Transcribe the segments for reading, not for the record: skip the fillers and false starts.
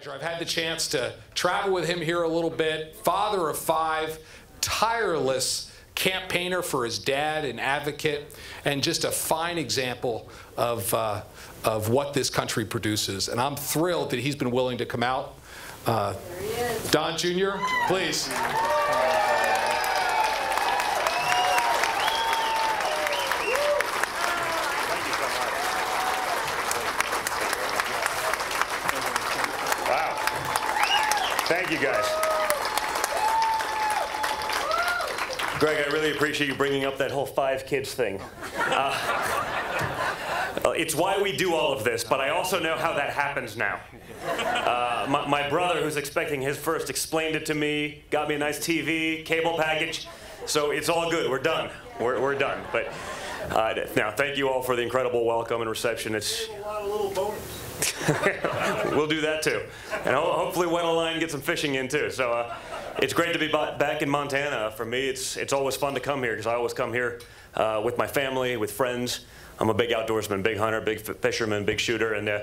pleasure. I've had the chance to travel with him here a little bit. Father of 5, tireless campaigner for his dad, an advocate, and just a fine example of what this country produces. And I'm thrilled that he's been willing to come out. Don Jr., please. Thank you, guys. Greg, I really appreciate you bringing up that whole 5 kids thing. It's why we do all of this, but I also know how that happens now. My brother, who's expecting his first, explained it to me, got me a nice TV, cable package, so it's all good. We're done. We're done. But now, thank you all for the incredible welcome and reception. It's a lot of little bonus. We'll do that too, and hopefully wet a line, get some fishing in too. So it's great to be back in Montana. For me, it's always fun to come here because I always come here with my family, with friends. I'm a big outdoorsman, big hunter, big fisherman, big shooter, and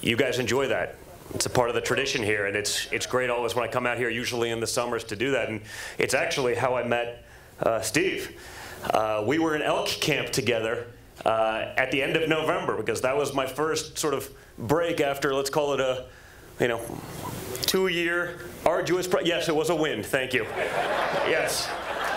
you guys enjoy that. It's a part of the tradition here, and it's great always when I come out here, usually in the summers, to do that. And it's actually how I met Steve. We were in elk camp together at the end of November, because that was my first sort of break after, let's call it a, 2-year arduous, yes, it was a win, thank you. Yes.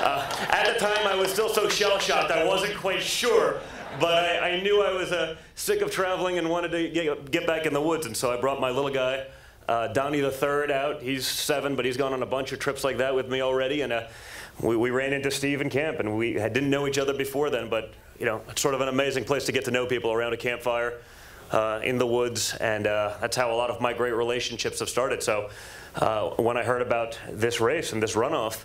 At the time, I was still so shell-shocked, I wasn't quite sure, but I knew I was sick of traveling and wanted to get back in the woods, and so I brought my little guy, Donnie the Third, out. He's 7, but he's gone on a bunch of trips like that with me already, and we ran into Steve in camp, and we didn't know each other before then, but it's sort of an amazing place to get to know people around a campfire in the woods, and that's how a lot of my great relationships have started. So when I heard about this race and this runoff,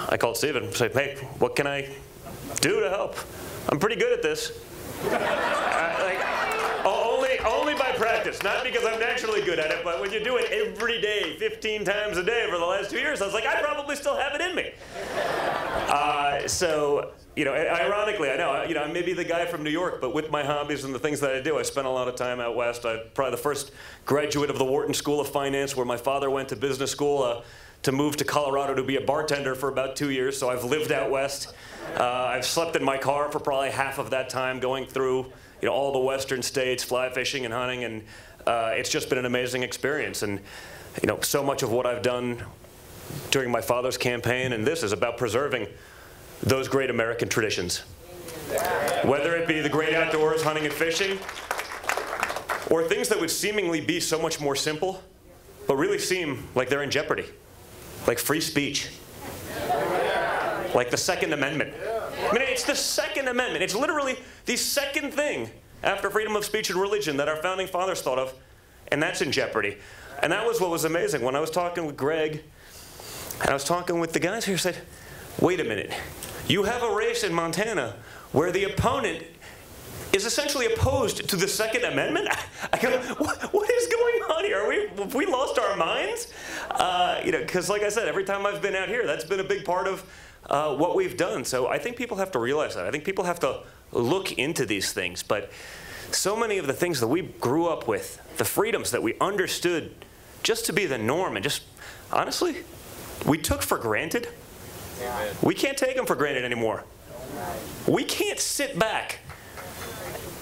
I called Steve and said, hey, what can I do to help? I'm pretty good at this. Only by practice, not because I'm naturally good at it, but when you do it every day, 15 times a day for the last 2 years, I was like, I probably still have it in me. So, ironically, I know, I may be the guy from New York, but with my hobbies and the things that I do, I spent a lot of time out west. I'm probably the first graduate of the Wharton School of Finance, where my father went to business school, to move to Colorado to be a bartender for about 2 years, so I've lived out west. I've slept in my car for probably half of that time, going through all the western states, fly fishing and hunting, and it's just been an amazing experience. And so much of what I've done during my father's campaign and this is about preserving those great American traditions. Whether it be the great outdoors, hunting and fishing, or things that would seemingly be so much more simple, but really seem like they're in jeopardy, like free speech, like the Second Amendment. I mean, it's the Second Amendment. It's literally the second thing after freedom of speech and religion that our founding fathers thought of, and that's in jeopardy. And that was what was amazing. When I was talking with Greg, and I was talking with the guys here, I said, wait a minute. You have a race in Montana where the opponent is essentially opposed to the Second Amendment? I go, what is going on here? Have we lost our minds? Because like I said, every time I've been out here, that's been a big part of what we've done. So I think people have to realize that. I think people have to look into these things. But so many of the things that we grew up with, the freedoms that we understood just to be the norm, and just, honestly, we took for granted. We can't take them for granted anymore. We can't sit back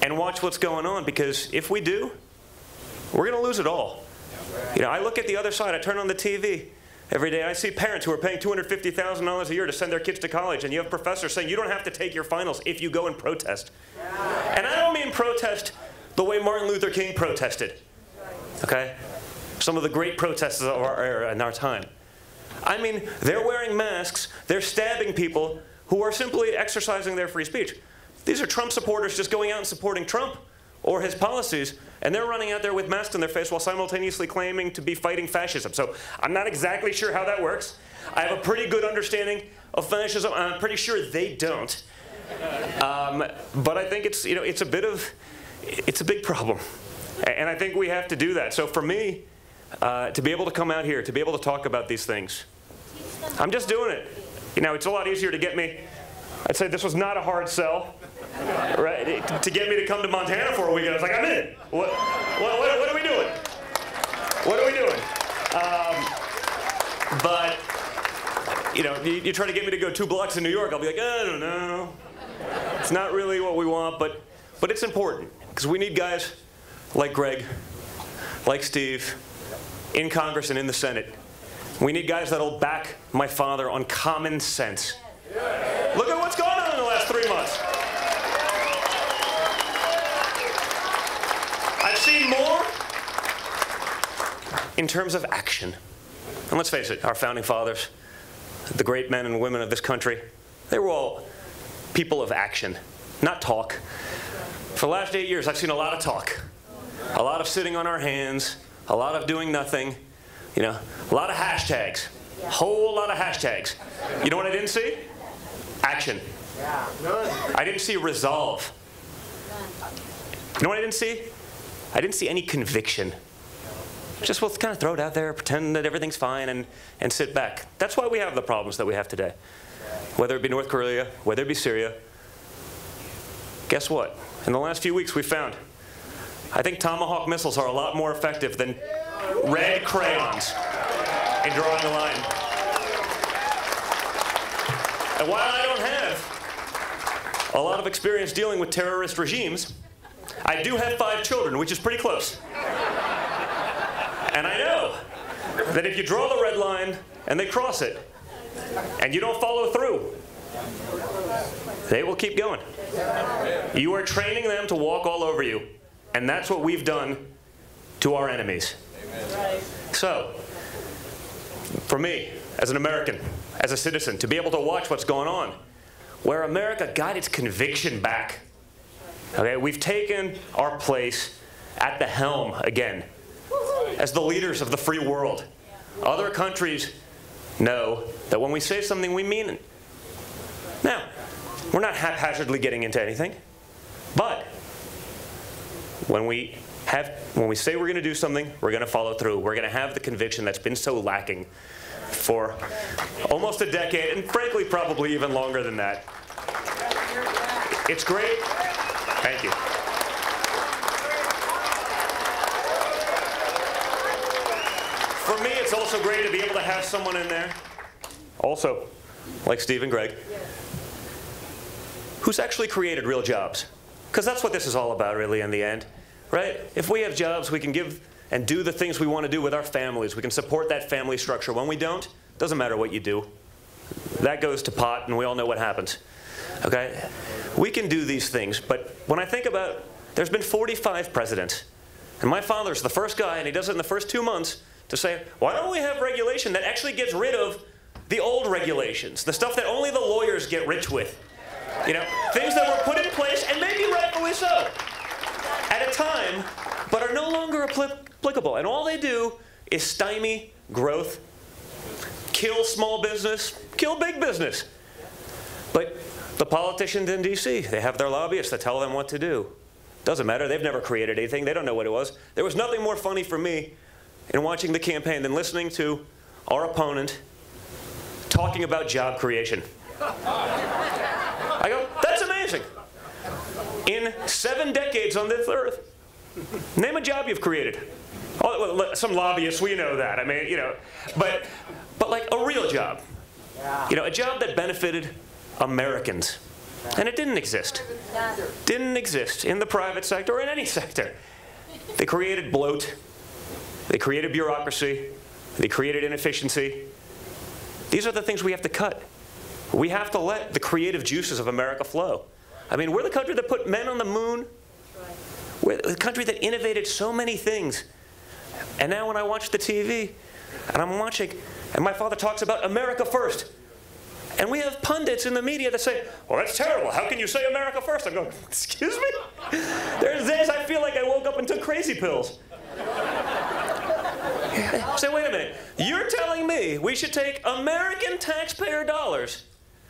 and watch what's going on, because if we do, we're going to lose it all. I look at the other side. I turn on the TV every day. I see parents who are paying $250,000 a year to send their kids to college, and you have professors saying you don't have to take your finals if you go and protest. And I don't mean protest the way Martin Luther King protested. Okay? Some of the great protesters of our era and our time. I mean, they're wearing masks, they're stabbing people who are simply exercising their free speech. These are Trump supporters just going out and supporting Trump or his policies, and they're running out there with masks on their face while simultaneously claiming to be fighting fascism. So I'm not exactly sure how that works. I have a pretty good understanding of fascism, and I'm pretty sure they don't. But I think it's, it's a big problem. And I think we have to do that. So for me, to be able to come out here, to be able to talk about these things, I'm just doing it. It's a lot easier to get me. I'd say this was not a hard sell, right? To get me to come to Montana for a weekend. I was like, I'm in. What are we doing? What are we doing? But, you know, you try to get me to go 2 blocks in New York, I'll be like, I don't know. It's not really what we want, but it's important. Because we need guys like Greg, like Steve, in Congress and in the Senate. We need guys that'll back my father on common sense. Look at what's gone on in the last 3 months. I've seen more in terms of action. And let's face it, our founding fathers, the great men and women of this country, they were all people of action, not talk. For the last 8 years, I've seen a lot of talk. A lot of sitting on our hands, a lot of doing nothing, you know, a lot of hashtags, a whole lot of hashtags. You know what I didn't see? Action. I didn't see resolve. You know what I didn't see? I didn't see any conviction. Just we'll kind of throw it out there, pretend that everything's fine, and sit back. That's why we have the problems that we have today. Whether it be North Korea, whether it be Syria. Guess what? In the last few weeks we found, I think Tomahawk missiles are a lot more effective than red crayons in drawing a line. And while I don't have a lot of experience dealing with terrorist regimes, I do have 5 children, which is pretty close. And I know that if you draw the red line and they cross it, and you don't follow through, they will keep going. You are training them to walk all over you. And that's what we've done to our enemies. So, for me, as an American, as a citizen, to be able to watch what's going on, where America got its conviction back, okay, we've taken our place at the helm again, as the leaders of the free world. Other countries know that when we say something, we mean it. Now, we're not haphazardly getting into anything, but when we say we're going to do something, we're going to follow through. We're going to have the conviction that's been so lacking for almost a decade, and frankly, probably even longer than that. It's great. Thank you. For me, it's also great to be able to have someone in there, also, like Steve and Greg, who's actually created real jobs. Because that's what this is all about, really, in the end, right? If we have jobs, we can give and do the things we want to do with our families. We can support that family structure. When we don't, doesn't matter what you do. That goes to pot, and we all know what happens, okay? We can do these things, but when I think about, there's been 45 presidents, and my father's the first guy, and he does it in the first 2 months, to say, why don't we have regulation that actually gets rid of the old regulations, the stuff that only the lawyers get rich with? You know, things that were put in place, and maybe rightfully so, at a time, but are no longer applicable. And all they do is stymie growth, kill small business, kill big business. But the politicians in D.C., they have their lobbyists that tell them what to do. Doesn't matter. They've never created anything. They don't know what it was. There was nothing more funny for me in watching the campaign than listening to our opponent talking about job creation. I go, that's amazing. In 7 decades on this earth, name a job you've created. Oh, well, some lobbyists, we know that. I mean, you know, but like a real job. You know, a job that benefited Americans. And it didn't exist. Didn't exist in the private sector or in any sector. They created bloat. They created bureaucracy. They created inefficiency. These are the things we have to cut. We have to let the creative juices of America flow. I mean, we're the country that put men on the moon. We're the country that innovated so many things. And now when I watch the TV, and I'm watching, and my father talks about America first, and we have pundits in the media that say, well, that's terrible. How can you say America first? I'm going, excuse me? There's days I feel like I woke up and took crazy pills. Say, wait a minute. You're telling me we should take American taxpayer dollars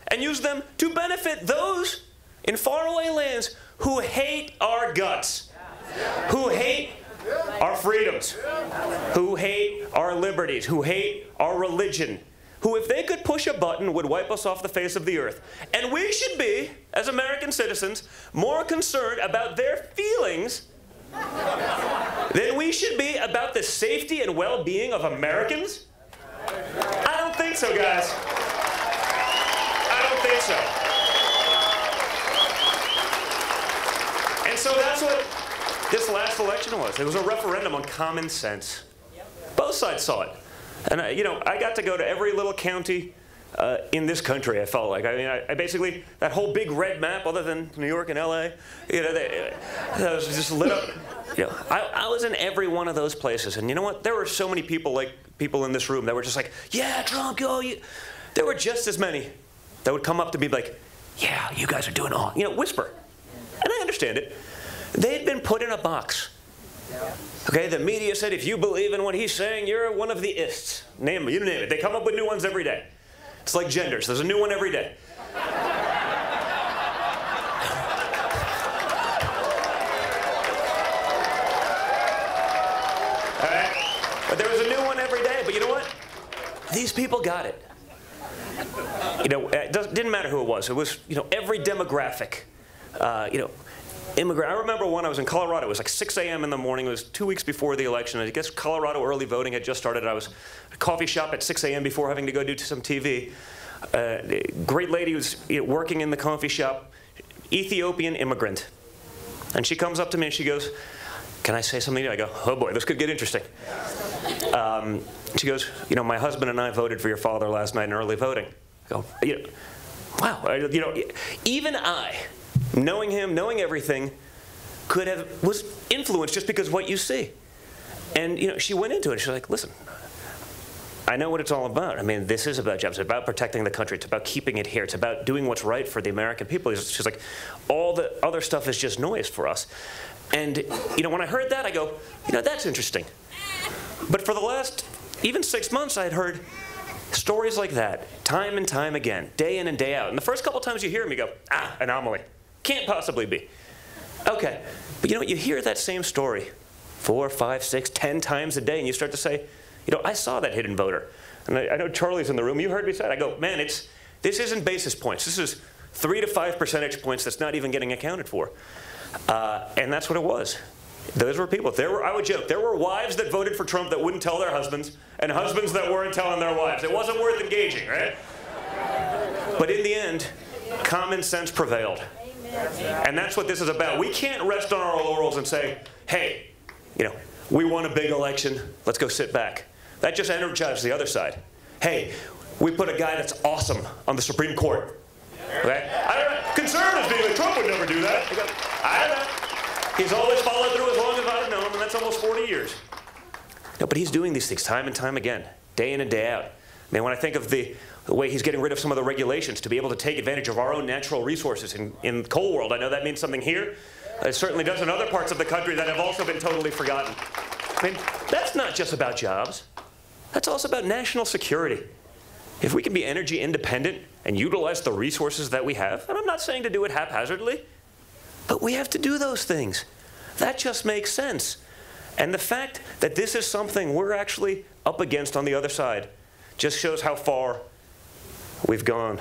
and use them to benefit those in faraway lands who hate our guts, who hate our freedoms, who hate our liberties, who hate our religion, who, if they could push a button, would wipe us off the face of the earth. And we should be, as American citizens, more concerned about their feelings then we should be about the safety and well-being of Americans? I don't think so, guys. I don't think so. And so that's what this last election was. It was a referendum on common sense. Both sides saw it. And I got to go to every little county in this country, I felt like. I mean, I basically, that whole big red map, other than New York and LA, that was just lit up. I was in every one of those places. And you know what? There were so many people, like people in this room, that were just like, yeah, Trump, go. There were just as many that would come up to me like, yeah, you guys are doing all, whisper. And I understand it. They had been put in a box. Okay, the media said, if you believe in what he's saying, you're one of the ists. You name it. They come up with new ones every day. It's like genders. There's a new one every day. All right? But there was a new one every day. But you know what? These people got it. It didn't matter who it was. It was, every demographic. Immigrant. I remember when I was in Colorado, it was like 6 a.m. in the morning. It was 2 weeks before the election. I guess Colorado early voting had just started. I was at a coffee shop at 6 a.m. before having to go do some TV. Great lady was working in the coffee shop, Ethiopian immigrant. And she comes up to me and she goes, can I say something? I go, oh boy, this could get interesting. She goes, my husband and I voted for your father last night in early voting. I go, wow, even I, knowing him, knowing everything, was influenced just because of what you see. And she went into it. She's like, listen, I know what it's all about. I mean, this is about jobs. It's about protecting the country. It's about keeping it here. It's about doing what's right for the American people. She's like, all the other stuff is just noise for us. And when I heard that, I go, that's interesting. But for the last even 6 months, I had heard stories like that time and time again, day in and day out. And the first couple times you hear them, you go, anomaly. Can't possibly be. Okay, but you hear that same story 4, 5, 6, 10 times a day, and you start to say, I saw that hidden voter. And I know Charlie's in the room. You heard me say it. I go, man, this isn't basis points. This is 3 to 5 percentage points that's not even getting accounted for. And that's what it was. Those were people. I would joke, there were wives that voted for Trump that wouldn't tell their husbands, and husbands that weren't telling their wives. It wasn't worth engaging, right? But in the end, common sense prevailed. And that's what this is about. We can't rest on our laurels and say, hey, we won a big election, let's go sit back. That just energizes the other side. Hey, we put a guy that's awesome on the Supreme Court. Okay? I don't know. Conservatives being like, Trump would never do that. I don't know. He's always followed through as long as I've known him, and that's almost 40 years. No, but he's doing these things time and time again, day in and day out. I mean, when I think of the way he's getting rid of some of the regulations to be able to take advantage of our own natural resources in the coal world, I know that means something here. It certainly does in other parts of the country that have also been totally forgotten. I mean, that's not just about jobs. That's also about national security. If we can be energy independent and utilize the resources that we have, and I'm not saying to do it haphazardly, but we have to do those things. That just makes sense. And the fact that this is something we're actually up against on the other side just shows how far we've gone.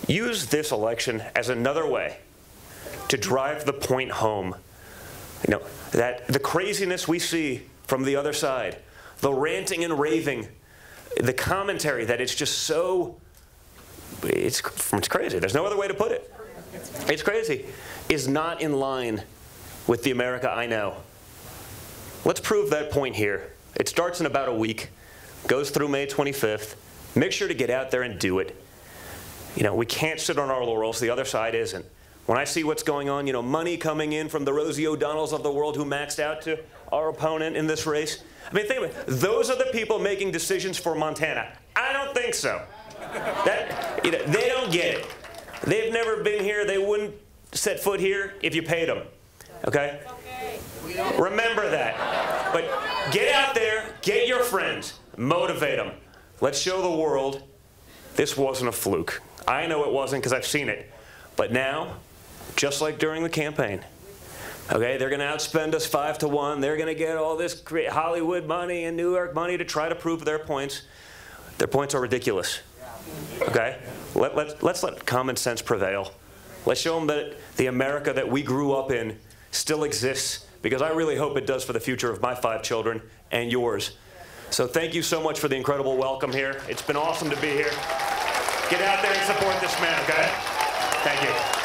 Use this election as another way to drive the point home. That the craziness we see from the other side, the ranting and raving, the commentary that it's just so, it's crazy. There's no other way to put it. It's crazy, is not in line with the America I know. Let's prove that point here. It starts in about a week, goes through May 25th. Make sure to get out there and do it. We can't sit on our laurels. The other side isn't. When I see what's going on, money coming in from the Rosie O'Donnells of the world who maxed out to our opponent in this race. I mean, think about it. Those are the people making decisions for Montana. I don't think so. They don't get it. They've never been here. They wouldn't set foot here if you paid them. Okay? Remember that. But get out there, get your friends, motivate them. Let's show the world this wasn't a fluke. I know it wasn't because I've seen it. But now, just like during the campaign, okay, they're going to outspend us 5 to 1. They're going to get all this Hollywood money and New York money to try to prove their points. Their points are ridiculous. Okay? Let's let common sense prevail. Let's show them that the America that we grew up in still exists because I really hope it does for the future of my 5 children and yours. So thank you so much for the incredible welcome here. It's been awesome to be here. Get out there and support this man, okay? Thank you.